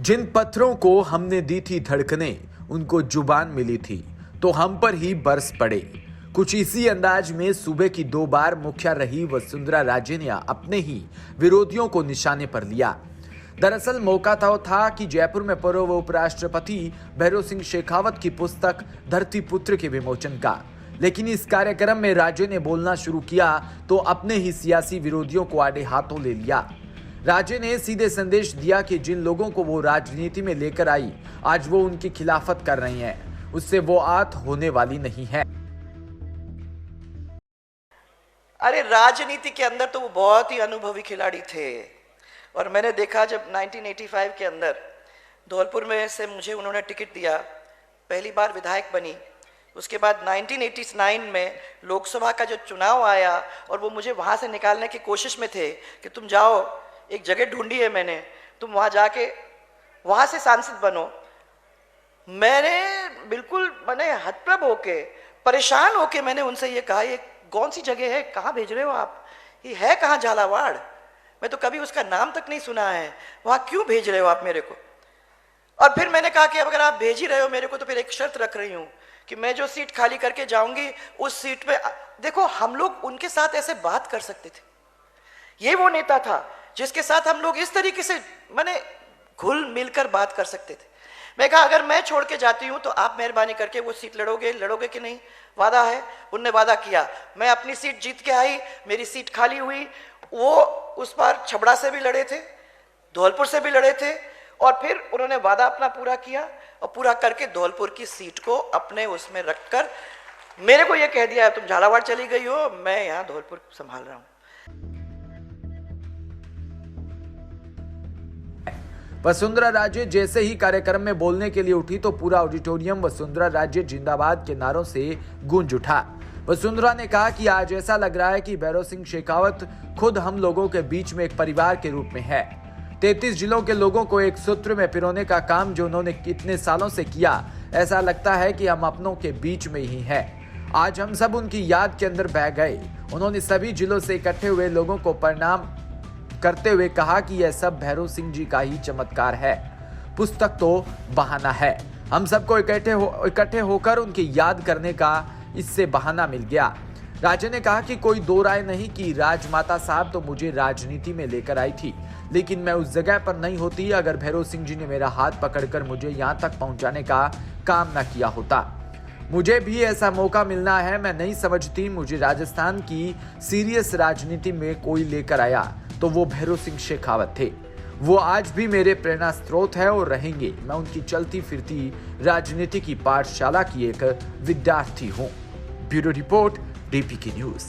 जिन पत्थरों को हमने दी थी धड़कने, उनको जुबान मिली थी तो हम पर ही बरस पड़े। कुछ इसी अंदाज में सूबे की 2 बार मुखिया रही वसुंधरा राजे ने अपने ही विरोधियों को निशाने पर लिया। दरअसल मौका था कि जयपुर में पूर्व उपराष्ट्रपति भैरों सिंह शेखावत की पुस्तक धरती पुत्र के विमोचन का, लेकिन इस कार्यक्रम में राजे ने बोलना शुरू किया तो अपने ही सियासी विरोधियों को आड़े हाथों ले लिया। राजे ने सीधे संदेश दिया कि जिन लोगों को वो राजनीति में लेकर आई, आज वो उनकी खिलाफत कर रही हैं, उससे वो आत होने वाली नहीं है। अरे राजनीति के अंदर तो वो बहुत ही अनुभवी खिलाड़ी थे और मैंने देखा जब 1985 के अंदर धौलपुर में से मुझे उन्होंने टिकट दिया, पहली बार विधायक बनी। उसके बाद 1989 में लोकसभा का जो चुनाव आया और वो मुझे वहाँ से निकालने की कोशिश में थे कि तुम जाओ, एक जगह ढूंढी है मैंने, तुम वहाँ जाके वहाँ से सांसद बनो। मैंने बिल्कुल हतप्रभ होके, परेशान होके मैंने उनसे ये कहा, ये कौन सी जगह है, कहाँ भेज रहे हो आप, ये है कहाँ झालावाड़, मैं तो कभी उसका नाम तक नहीं सुना है, वहाँ क्यों भेज रहे हो आप मेरे को। और फिर मैंने कहा कि अगर आप भेज ही रहे हो मेरे को तो फिर एक शर्त रख रही हूँ कि मैं जो सीट खाली करके जाऊंगी उस सीट पे देखो, हम लोग उनके साथ ऐसे बात कर सकते थे। ये वो नेता था जिसके साथ हम लोग इस तरीके से घुल मिलकर बात कर सकते थे। मैं कहा अगर मैं छोड़ के जाती हूं तो आप मेहरबानी करके वो सीट लड़ोगे कि नहीं, वादा है। उनने वादा किया, मैं अपनी सीट जीत के आई, मेरी सीट खाली हुई। वो उस बार छबड़ा से भी लड़े थे, धौलपुर से भी लड़े थे और फिर उन्होंने वादा अपना पूरा किया और पूरा करके धौलपुर की सीट को अपने उसमें रखकर मेरे को ये कह दिया तुम झालावाड़ चली गई हो, मैं यहाँ धौलपुर संभाल रहा हूँ। वसुंधरा राजे जैसे ही कार्यक्रम में बोलने के लिए उठी तो पूरा ऑडिटोरियम वसुंधरा राजे जिंदाबाद के नारों से गूंज उठा। वसुंधरा ने कहा कि आज ऐसा लग रहा है कि भैरों सिंह शेखावत खुद हम लोगों के बीच में एक परिवार के रूप में है। 33 जिलों के लोगों को एक सूत्र में पिरोने का काम जो उन्होंने कितने सालों से किया, ऐसा लगता है कि हम अपनों के बीच में ही है। आज हम सब उनकी याद के अंदर बह गए। उन्होंने सभी जिलों से इकट्ठे हुए लोगों को प्रणाम करते हुए कहा कि यह सब भैरों सिंह जी का ही चमत्कार है, पुस्तक तो बहाना है। हम सबको इकट्ठे होकर उनकी याद करने का इससे बहाना मिल गया। राजे ने कहा कि कोई दो राय नहीं कि राजमाता साहब तो मुझे राजनीति में लेकर आई थी, लेकिन मैं उस जगह पर नहीं होती अगर भैरों सिंह जी ने मेरा हाथ पकड़कर मुझे यहाँ तक पहुँचाने का काम न किया होता। मुझे भी ऐसा मौका मिलना है। मैं नहीं समझती मुझे राजस्थान की सीरियस राजनीति में कोई लेकर आया तो वो भैरों सिंह शेखावत थे। वो आज भी मेरे प्रेरणा स्रोत है और रहेंगे। मैं उनकी चलती फिरती राजनीति की पाठशाला की एक विद्यार्थी हूँ। Bureau report, DPK news.